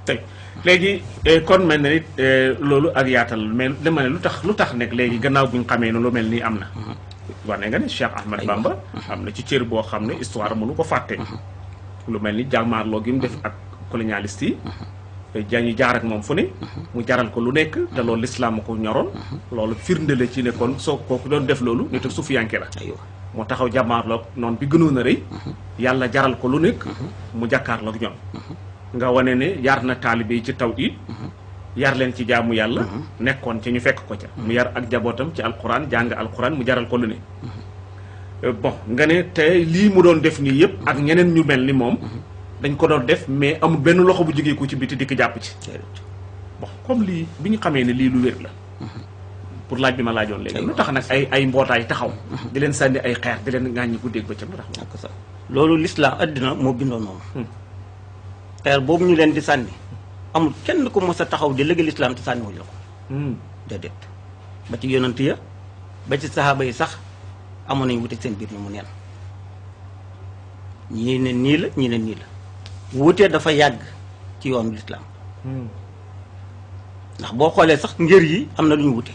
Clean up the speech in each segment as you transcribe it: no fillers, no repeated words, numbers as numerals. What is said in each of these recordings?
tey léegi kon mel na nit loolu ak yaatal mais dama ne lu tax nekk léegi gannaaw bu ñu xamee ne lu mel nii am na wane nga ne Cheikh Ahmad Bamba am na ci cër boo xam ne histoire mënu ko fàtte lu mel ni jàmmaarloo gi mu def ak colonialiste yi jañu jaar ak moom fu ne mu jaral ko lu nekk te loolu lislaam ko ñoroon loolu firnde la ci ne kon soo kooku doon def loolu nit ak sufiyanke la moo taxaw jàmmaarloog noonu bi gënoon a rëy yàlla jaral ko lu nekk mu jàkkaarloog ñoom nga wane ne yar na taalibe yi ci tawhid yar leen ci jaamu yàlla nekkoon ci ñu fekk ko ca mu yar ak jabootam ci alquran jàng alquran mu jaral ko lu ne bon nga ne te lii mu doon def nii yëpp ak ñeneen ñu mel ni moom dañ ko doon def mais amul benn loxo bu jógee ko ci biti dikk jàpp ci bon comme lii bi ñu xamee ne lii lu wér la pour laaj bi ma laajoon léegi lu tax nag ay mbootaay taxaw di leen sànni ay xeer di leen ŋàññi guddeeg bëccëg lu tax loolu l'islam addina moo bindoo noonu xeer boobu ñu leen di sànni amul kenn ko mos a taxaw di lëgg l'islam te sànni wuñ la ko déedéet ba ci yonant ya ba ci saxaaba yi sax amoon nañu wute seen biir ñu mu neen ñii ne nii la ñii ne nii la wutee dafa yàgg ci yoonu l'islam ndax boo xoolee sax ngër yi am na lu ñu wute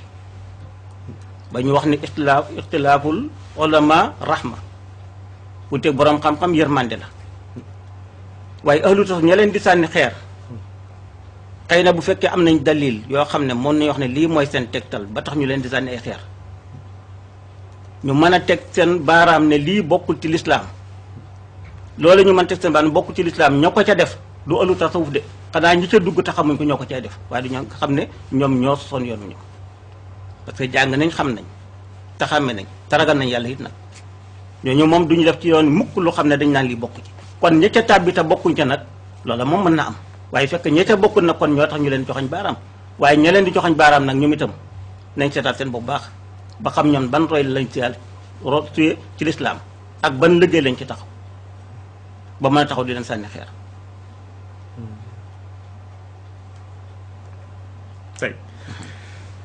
ba ñu wax ni ixtilaaful ulama rahma wuteeg boroom xam-xam yërmande la waaye ahlu tasawuf ña leen di sànni xeer xëy na bu fekkee am nañ dalil yoo xam ne mën nañu wax ne lii mooy seen tegtal ba tax ñu leen di sànni ay xeer ñu mën a teg seen baaraam ne lii bokkul ci lislaam loolu ñu mën teg seen baaraam bokkul ci lislaam ñoo ko ca def du ahlu tasawuf de xanaa ñi ca dugg te xamuñ ko ñoo ko cay def waaye du ñoo xam ne ñoom ñoo sosoon yoon ñu ko parce que jàng nañ xam nañ te xàmme nañ te ragal nañ yàlla it nag ñooñu moom duñu def ci yoon mukk lu xam ne dañ naan lii bokk ci kon ña ca tàbbi te bokkuñ ca nag loola moom mën na am waaye fekk ña ca bokkul nag kon ñoo tax ñu leen joxañ baaraam waaye ña leen di joxañ baaraam nag ñoom itam nañ seetaat seen bopp baax ba xam ñoom ban roy lañ ci roy ci lislaam ak ban liggéey lañ ci taxaw ba mën a taxaw di leen sànni xeer tey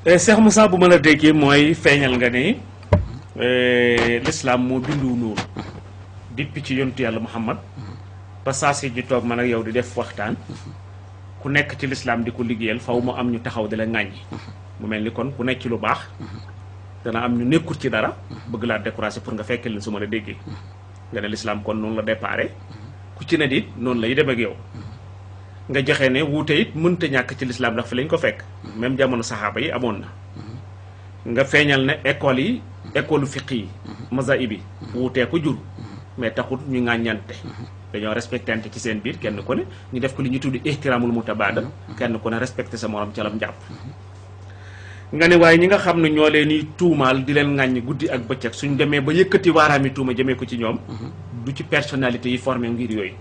Cheikh Moussa bu ma la déggee mooy feeñal nga ne l'islam moo bindu noonu depuis ci yontu yàlla Muhammad ba saa si ji toog man ak yow di def waxtaan ku nekk ci l'islam di ko liggéeyal faw mu am ñu taxaw di la ŋàññi mu mel ni kon ku nekk ci lu baax dana am ñu nekkul ci dara bëgg laa décourager pour nga fekkee leen su ma la déggee nga ne l'islam kon noonu la déparé ku ci ne dit noonu lay dem ak yow nga joxe ne wuute it mënta ñàkk ci l'islam ndax fi lañ ko fekk même jamono saxaaba yi amoon na nga feeñal ne école fiqh yi mazahib yi wuutee ko jur mais taxul ñu ŋàññante dañoo respectante ci seen biir kenn ku ne ñu def ko li ñu tuddi ihtiramul mutabaadal kenn ku ne respecté sa morom ca lam jàpp nga ne waaye ñi nga xam ne ñoo leen di tuumaal di leen ŋàññi guddi ak bëccëg suñ demee ba yëkkati waaraami tuuma jëmee ko ci ñoom du ci personnalité yi formé ngir yooyu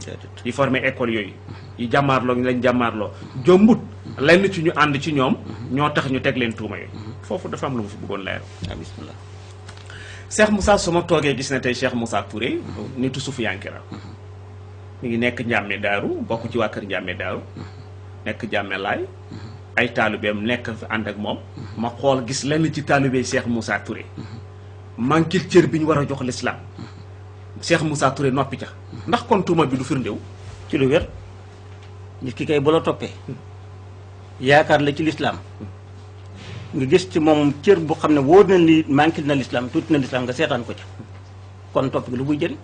yi formé école yooyu yi jàmmaarloo ñu lañ jàmmaarloo jombut lenn ci ñu ànd ci ñoom ñoo tax ñu teg leen tuuma yooyu foofu dafa am lu mu fi bëggoon leer bismillah Cheikh Moussa su ma toogee gis ne tey Cheikh Moussa Touré nitu sufiyanke la mi ngi nekk njàmme daaru bokk ci waa kër njàmme daaru nekk jàmme laay ay taalibeem nekk fi ànd ak moom ma xool gis lenn ci taalibey Cheikh Moussa Touré manquil cër bi ñu war a jox l'islam Cheikh Moussa Touré noppi ca ndax kon tuuma bi du firndéew ci lu wér nit ki kay bu la toppee yaakaar la ci l'islam nga gis ci moom cër bu xam ne wóor na ni manquil na l'islam tuuti na l'islam nga seetaan ko ca kon topp gi lu muy jëriñ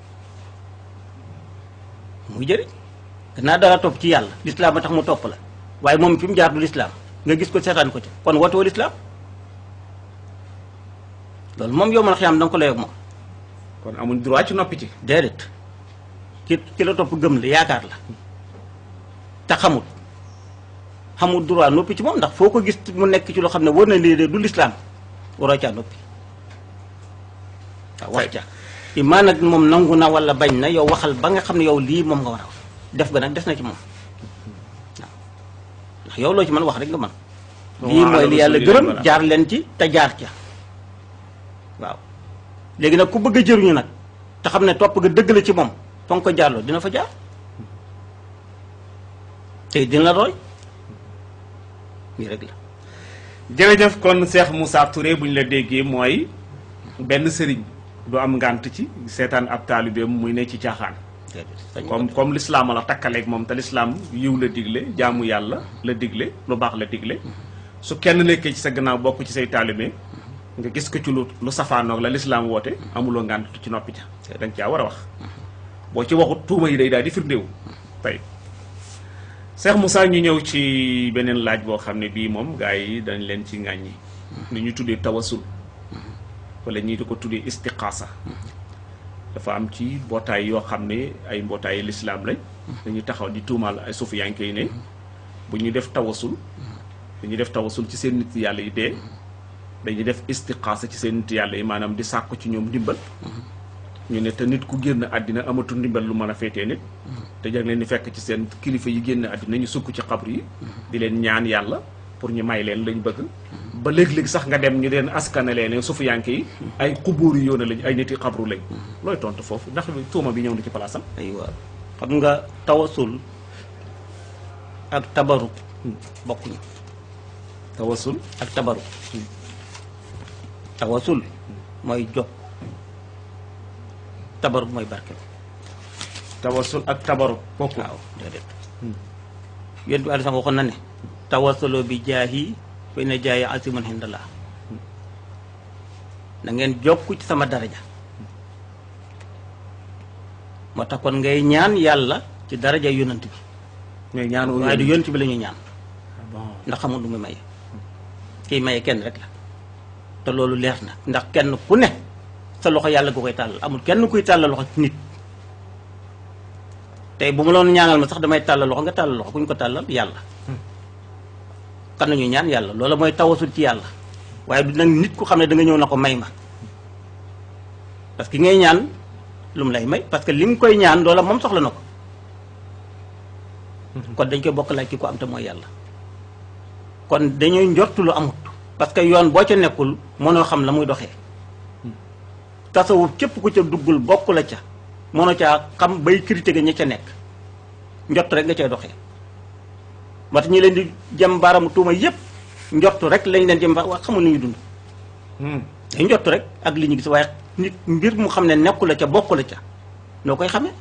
muy jëriñ gannaaw dara topp ci yàlla l'islam a tax mu topp la waaye moom fi mu jaar du l'islam nga gis ko seetaan ko ca kon wootoo l'islam loolu moom yow man xiyam da nga ko lay ak moom kon amuñ droit ci noppi ci déedéet ki la topp gëm la yaakaar la te xamul droit noppi ci moom ndax foo ko gis mu nekk ci loo xam ne war na lii de du l'islam waroo caa noppi waaw wax ca imaan nag moom nangu na wala bañ na yow waxal ba nga xam ne yow lii moom nga war a wax def ga nag des na ci moom waaw ndax yow loo ci mën wax rek nga mën lii mooy li yàlla gërëm jaar leen ci te jaar ca waaw léegi nag ku bëgg a jëruñu nag te xam ne topp nga dëgg la ci moom fa nga ko jaarloo dina fa jaar tey dina la roy nii rek la jërëjëf kon Cheikh Moussa Touré bu ñu la déggee mooy benn sëriñ du am ngànt ci seetaan ab taalibeem muy ne ci caaxaan comme l'islam la takkaleeg moom te l'islam yiw la digle jaamu yàlla la digle lu baax la digle su kenn nekkee ci sa gannaaw bokk ci say taalibe nga gis ko ci lu safaanoog la l'islam woote amuloo ngànt ci noppi ca danga caa war a wax boo ci waxut tuuma yi day daal di firndéewu tey Cheikh Moussa ñu ñëw ci beneen laaj boo xam ne bii moom gars yi dañ leen ci ŋàññi ni ñu tuddee tawasul wala ñii di ko tuddee istiqaasa dafa am ci mbootaay yoo xam ne ay mbootaayi lislaam lañ dañuy taxaw di tuumaal ay sufiyanke yi ne bu ñu def tawasul dañuy def tawasul ci seen nit yàlla yi dee dañuy def istiqaasa ci seen nit yàlla yi maanaam di sàkku ci ñoom ndimbal ñu ne te nit ku génn àddina amatul ndimbal lu mën a féetee nit te jag leen di fekk ci seen kilifa yi génn àddina ñu sukk ci xabru yi di leen ñaan yàlla pour ñu may leen lañ bëgg ba léeg-léeg sax nga dem ñu leen askanalee ne sufiyanke yi ay xubóor yu yoona lañ ay niti xabru lañ looy tontu foofu ndax tuuma bi ñëw na ci palaasam aywa xam nga tawasul ak tabaruk bokkuñu tawasul ak tabaruk tawasul mooy jokk tabaruk mooy barke tawasul ak tabaruk bokku waaw déedéet yéen bi sax waxoon na ne tawasuloo bi jaahi fa inna jaahi asimun hindallah na ngeen jokku ci sama daraja moo tax kon ngay ñaan yàlla ci daraja yonant bi ngay ñaan waaye du yonant bi la ñuy ñaan ndax xamul lu muy maye kiy maye kenn rek la te loolu leer na ndax kenn ku ne sa loxo yàlla nga koy tàllal amul kenn kuy tàllal loxo ci nit tey bu ma loon ñaanal ma sax damay tàllal loxo nga tàllal loxo ku ñu ko tàllal yàlla kan nañu ñaan yàlla loola mooy tawasul ci yàlla waaye du nag nit ku xam ne da nga ñëw na ko may ma parce que ngay ñaan lu mu lay may parce que li mu koy ñaan loola moom soxla na ko kon dañ koy bokk laaj ki ko am te mooy yàlla kon dañuy njortu lu amut parce que yoon boo ca nekkul mënoo xam la muy doxee tasawuf képp ku ca duggul bokk la ca mënoo caa xam bay critiquer ña ca nekk njort rek nga cay doxee moo tax ñi leen di jëm baaramu tuuma yépp njortu rek lañ leen jëm wax xamul ni ñu dund day njortu rek ak li ñu gis waaye nit mbir mu xam ne nekku la ca bokk la ca noo koy xamee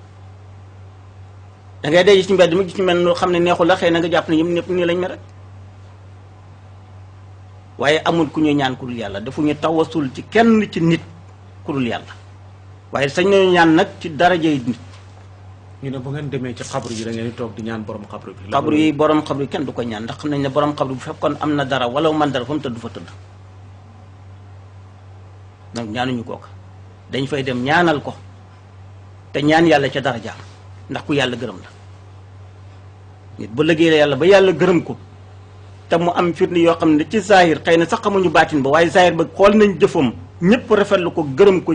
da ngay day ci mbedd mi gis ñu mel noo xam ne neexul la xëy na nga jàpp ne ñëpp nii lañ mel rek waaye amul ku ñuy ñaan ku dul yàlla defuñu tawasul ci kenn ci nit ku dul yàlla waaye sañ nañu ñaan nag ci daraja yi nit ñu ne bu ngeen demee ci xabru yi da ngeen di toog di ñaan borom xabru bi xabru yi borom xabru yi kenn du ko ñaan ndax xam nañ ne borom xabru bu fekkoon am na dara wala man dara fa mu tëdd fa tëdd donc ñaanuñu kooka dañ fay dem ñaanal ko te ñaan yàlla ca darajaam ndax ku yàlla gërëm la nit bu liggéey yàlla ba yàlla gërëm ko te mu am firnde yoo xam ne ci zahir xëy na sax xamuñu baatin ba waaye zahir ba xool nañ jëfam ñëpp rafetlu ko gërëm ko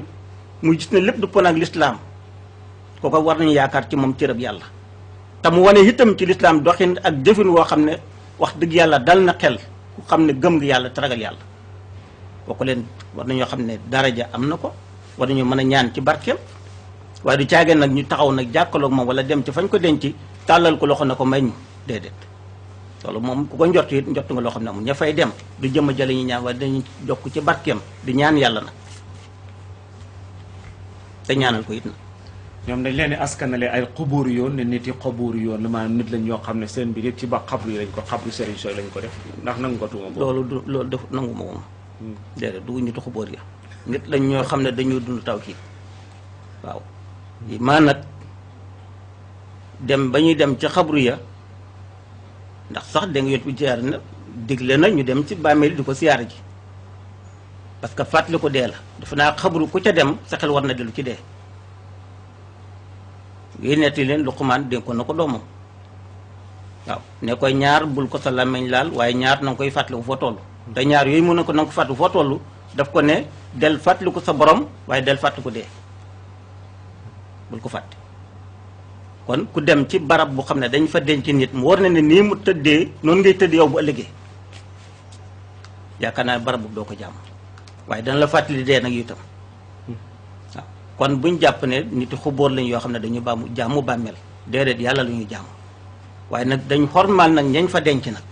mu gis ne lépp du pon ak lislaam kooku war nañu yaakaar ci moom cërëb yàlla te mu wane itam ci lislaam doxin ak jëfin woo xam ne wax dëgg yàlla dal na xel ku xam ne gëm nga yàlla te ragal yàlla kooku leen war nañoo xam ne daraja am na ko war nañoo mën a ñaan ci barkeem waaye du caageen nag ñu taxaw nag jàkkaloog moom wala dem ci fañ ko denc tàllal ko loxo ne ko may ñu déedéet loolu moom ku ko njort it njort nga loo xam ne amul ña fay dem du jëm a jële ñu ñaan waaye dañuy jokk ci barkeem di ñaan yàlla nag te ñaanal ko it na ñoom dañ leen di askanale ay xubóoru yoon ne nit yi xubóoru yoon la maanaam nit lañ ñoo xam ne seen biir yëpp ci ba xabru yi lañ ko xabru sëriñ sooy lañ ko def ndax nangu ko tuuma boobu loolu du loolu def nangu ma moom déedéet du nitu xubóor ya nit lañ ñoo xam ne dañoo dund taw kii waaw maa nag dem ba ñuy dem ci xabru ya ndax sax da nga yot bi siyaar na digle na ñu dem ci bàmmeel di ko siyaar ji parce que fàttali ko dee la dafa naa xabru ku ca dem sa xel war na dellu ci dee yi netti leen Luqmaan dénkoon na ko doomam waaw ne koy ñaar bul ko sa làmmiñ laal waaye ñaar na nga koy fàttaliku foo toll te ñaar yooyu mun na ko na nga ko fàttaliku foo toll daf ko ne del fàttaliku sa borom waaye del fàttaliku dee bul ko fàtte kon ku dem ci barab bu xam ne dañ fa denc nit mu war na ne nii mu tëddee noonu ngay tëdd yow bu ëllëgee yaakaar naa barab bu doo ko jàmm waaye dana la fàttali dee nag itam waaw kon buñ jàpp ne nit xubóor lañ yoo xam ne dañu baamu jàmmu bàmmeel déedéet yàlla la ñuy jàmm waaye nag dañ xormaal nag ñañ fa denc nag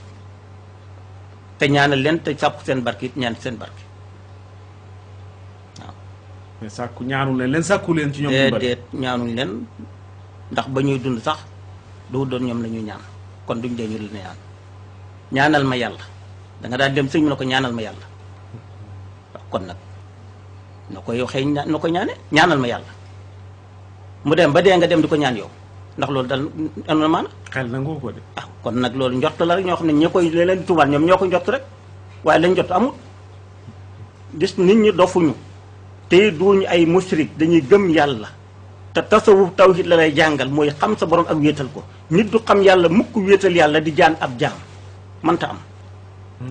te ñaanal leen te sàkku seen barke it ñaan seen barke waaw mais sàkku ñaanu leen sàkku leen ci ñoom déedéet ñaanuñ leen ndax ba ñuy dund sax du doon ñoom la ñuy ñaan kon duñ dee ñu la ñaan ñaanal ma yàlla da nga daal dem sëñ bi na ko ñaanal ma yàlla waaw kon nag na ko yow xëy na ko ñaane ñaanal ma yàlla mu dem ba dee nga dem di ko ñaan yow ndax loolu dal am na maana xel nangoo ko de. ah kon nag loolu njort la rek ñoo xam ne ñi koy leen di tuumaal ñoom ñoo ko njort rek waaye lañ jot amul gis nit ñi dofuñu te duñu ay musrik dañuy gëm yàlla te tasawuf tawhid la lay jàngal mooy xam sa borom ak wéetal ko nit du xam yàlla mukk wéetal yàlla di jaan ab jaam mënta am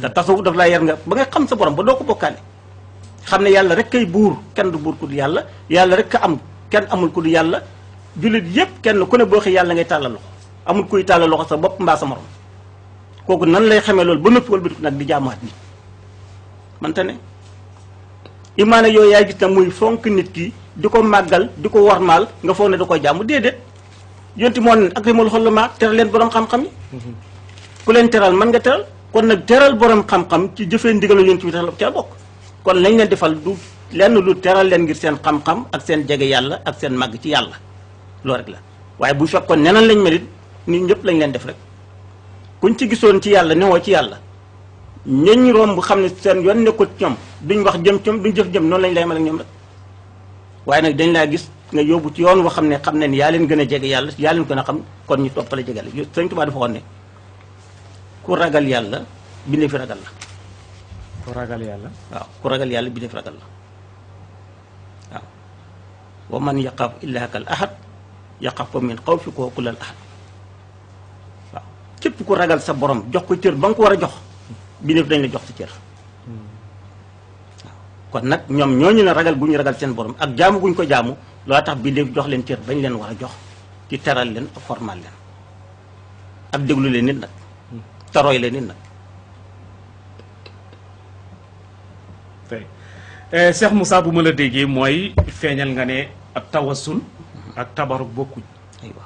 te tasawuf daf laa yar nga ba nga xam sa borom ba doo ko bokkaale xam ne yàlla rek kay buur kenn du buur ku du yàlla yàlla rek ka am kenn amul ku du yàlla jullit yépp kenn ku ne boo xëy yàlla ngay tàllal loxo amul kuy tàllal loxo sa bopp mbaa sa morom kooku nan lay xamee loolu ba noppi wëlbatiku nag di jaamuwaat nit mante ne imaane yooyu yaay gis na muy fonk nit ki di ko màggal di ko warmaal nga foog ne da koy jaamu déedéet yonti moo ne akrimul xulamaa teral leen borom xam-xam yi ku leen teral mën nga teral kon nag teral borom xam-xam ci jëfee ndigalu yonti bi tax ca bokk kon lañ leen defal du lenn lu teral leen ngir seen xam-xam ak seen jege yàlla ak seen màgg ci yàlla loolu rek la waaye bu fekkoon neneen lañ melit nit ñëpp lañ leen def rek kuñ ci gisoon ci yàlla newoo ci yàlla ñeñ romb xam ne seen yoon nekkul ci ñoom duñ wax jëm ci ñoom duñ jëf jëm noonu lañ lay mel ak ñoom rek waaye nag dañ laa gis nga yóbbu ci yoon woo xam ne ni yaa leen gën a jege yàlla yaa leen gën a xam kon ñu toppale jege la Sëñ Tuubaa dafa waxoon ne ku ragal yàlla bindee fi ragal la ku ragal yàlla. waaw ku ragal yàlla bindee fi ragal la waaw wa man yaqaf illahakal ahad yaqaf ko min xawfi koo kulal ahad waaw képp ku ragal sa borom jox ko cër ba nga ko war a jox bindee fi dañ la jox sa cër kon nag ñoom ñooñu ne ragal gu ñu ragal seen borom ak jaamu guñ ko jaamu loo tax bi jox leen cër bañ leen war a jox ci teral leen ak formal leen ak déglu leen nit nag tarooy leen nit nag tey Cheikh Moussa bu ma la déggee mooy feeñal nga ne ak tawasul ak tabaruk bokkuñ aywa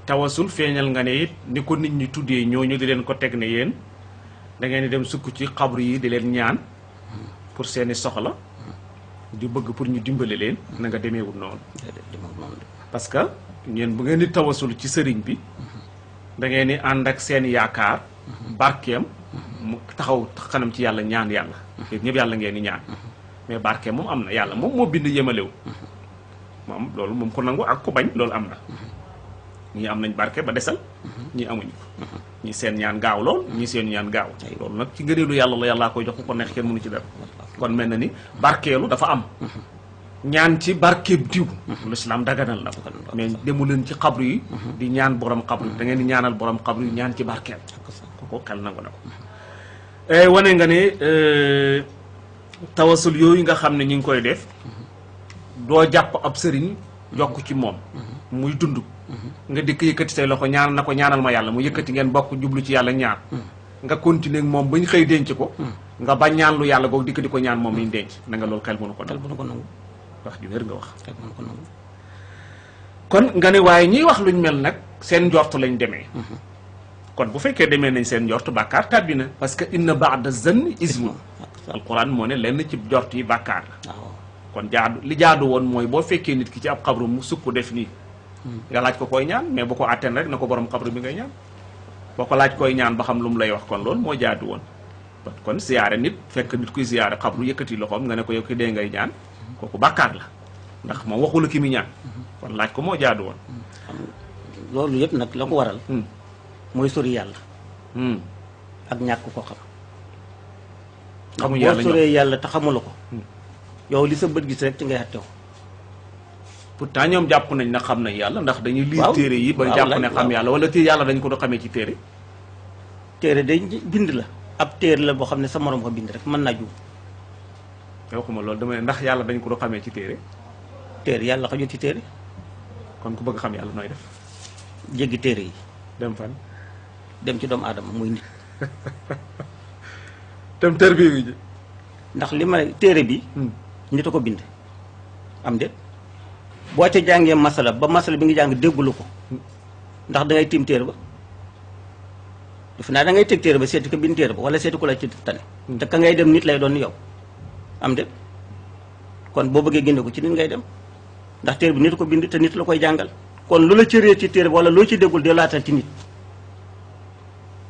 tawasul feeñal nga ne it ni ko nit ñi tuddee ñooñu di leen ko teg ne yéen da ngeen di dem sukk ci xabru yi di leen ñaan pour seeni soxla di bëgg pour ñu dimbale leen na nga demeewul noonu parce que ñeen bu ngeen di tawasul ci sëriñ bi da ngeen di ànd ak seen yaakaar barkeem mu taxaw kanam ci yàlla ñaan yàlla yéen ñëpp yàlla ngeen di ñaan mais barkeem moom am na yàlla moom moo bind yemalew moom loolu moom ko nangu ak ko bañ loolu am na ñii am nañ barke ba desal ñii amuñu ko ñii seen ñaan gaaw lool ñii seen ñaan gaaw loolu nag ci ngëneelu yàlla la yàllaa koy jox ko neex kenn mënu ci dara kon mel na ni barkeelu dafa am ñaan ci barkeeb diw l'islam daganal na ko mais demu leen ci xabru yi di ñaan borom xabru yi da ngeen di ñaanal borom xabru yi ñaan ci barkeem kooku xel nangu na ko wane nga ne tawasul yooyu nga xam ne ñi ngi koy def doo jàpp ab sëriñ jokk ci moom muy dund nga dikk yëkkati say loxo ñaan na ko ñaanal ma yàlla mu yëkkati ngeen bokk jublu ci yàlla ñaan nga continuer ak moom ba ñu xëy denc ko nga bañ ñaan lu yàlla googu dikk di ko ñaan moom mi ñu denc na nga loolu xel mënu ko nangu wax ju wér nga wax kon nga ne waaye ñiy wax luñ mel nag seen njort lañ demee kon bu fekkee demee nañ seen njort bàkkaar tàbbi na parce que inna ba'da zanni ismun alquran moo ne lenn ci njort yi bàkkaar la kon li jaadu woon mooy boo fekkee nit ki ci ab xabru mu sukk def nii nga laaj ko koy ñaan mais bu ko àtteen rek na ko borom xabru bi ngay ñaan boo ko laaj koy ñaan ba xam lu mu lay wax kon loolu moo jaadu woon kon siyaare nit fekk nit kuy siyaare xabru yëkkati loxoom nga ne ko yow ki dee ngay ñaan kooku bàkkaar la ndax moom waxula ki mi ñaan kon laaj ko moo jaadu woon loolu yëpp nag la ko waral mooy sori yàlla ak ñàkk ko xam xamu yàlla boo soree yàlla te xamula ko yow li sa bët gis rek ci ngay xattew pourtant ñoom jàpp nañ na xam nañ yàlla ndax dañuy lire téere yi ba jàpp ne xam yàlla wala téere yàlla dañ ko do xamee ci téere day bind la ab téere la boo xam ne sa morom ko bind rek mën naa juum waxuma loolu dama ne ndax yàlla dañ ko do xamee ci téere yàlla xajul ci téere kon ku bëgg xam yàlla nooy def jéggi téere yi dem fan dem ci doomu aadama muy nit dem tër bi ji ndax li ma téere bi nit a ko bind am déet boo ca jàngee masala ba masala bi nga jàng déggulu ko ndax da ngay tiim téere ba defe naa da ngay teg téere ba seeti ko bind téere ba wala seeti ko la ci tane te ka ngay dem nit lay doon yow am déet kon boo bëggee génne ko ci nit ngay dem ndax téere bi nit ko bind te nit la koy jàngal kon lu la cëree ci téere wala loo ci déggul dellaatal ci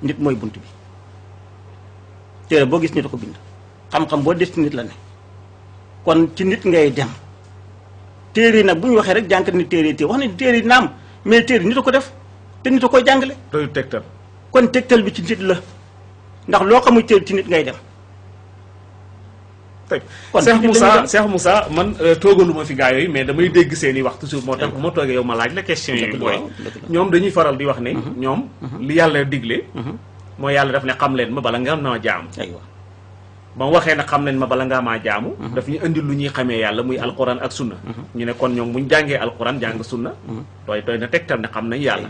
nit mooy bunt bi téere boo gis nit ko bind xam-xam boo des ci nit la ne kon ci nit ngay dem téere yi nag bu ñu waxee rek jànkat ni téere wax ne téere yi naam mais téere nit a ko def te nit a koy jàngale doyu tegtal kon tegtal bi ci nit la ndax loo xamul téere ci nit ngay dem kon Cheikh Moussa man toogaluma fi gaa yooyu mais damay dégg seen i wax toujours moo tax bu ma toogee yow ma laaj la question yi mooy ñoom dañuy faral di wax ne ñoom li yàlla digle mooy yàlla daf ne xam leen ma bala nga noo jaamu ba mu waxee nag xam leen ma bala ngaa maa jaamu daf ñu indi lu ñuy xamee yàlla muy alquran ak sunna ñu ne kon ñoom buñ jàngee alquran jàng sunna doy na tegtal ne xam nañ yàlla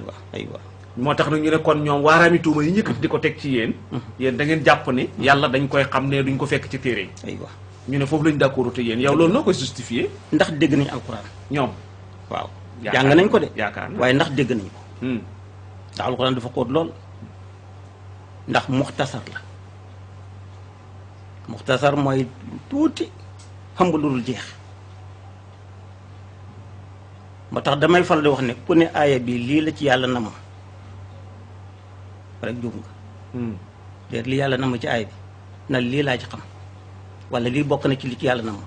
moo tax nag ñu ne kon ñoom waaraami tuuma yi ñëkkat di ko teg ci yéen da ngeen jàpp ne yàlla dañ koy xam ne duñ ko fekk ci téere yi ñu ne foofu lañ d'accord te yéen yow loolu noo koy justifier ndax dégg nañ alquran ñoom waaw jàng nañ ko de yaakaar na waaye ndax dégg nañ ko ndax alquran dafa xóot lool ndax muxtasar la muxtasar mooy tuuti xam nga lu dul jeex moo tax damay faral di wax ne ku ne aaya bi lii la ci yàlla nam rek juum nga déet li yàlla nam ci aaya bi na lii laa ci xam wala lii bokk na ci li ci yàlla nam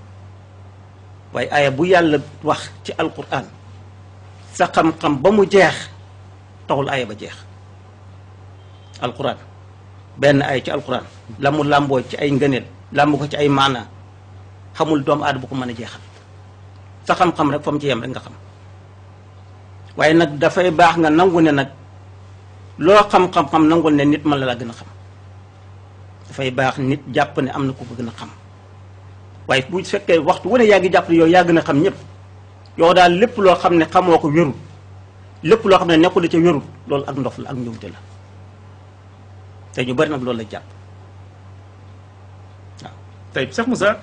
waaye aaya bu yàlla wax ci alquran sa xam-xam ba mu jeex taxul aaya ba jeex alquran benn aaya ci alquran la mu làmboo ci ay ngëneel làmb ko ci ay maana xamul doomu aadama bu ko mën a jeexal sa xam-xam rek fa mu ci yem rek nga xam waaye nag dafay baax nga nangu ne nag loo xam-xam-xam nangul ne nit mën la laa gën a xam dafay baax nit jàpp ne am na ku ko gën a xam waaye bu fekkee waxtu wu ne yaa ngi jàpp ne yow yaa gën a xam ñëpp yow daal lépp loo xam ne xamoo ko wérul lépp loo xam ne nekkul ca wérul loolu ak ndof la ak njuumte la te ñu bari nag loolu la jàpp waaw tey Cheikh Moussa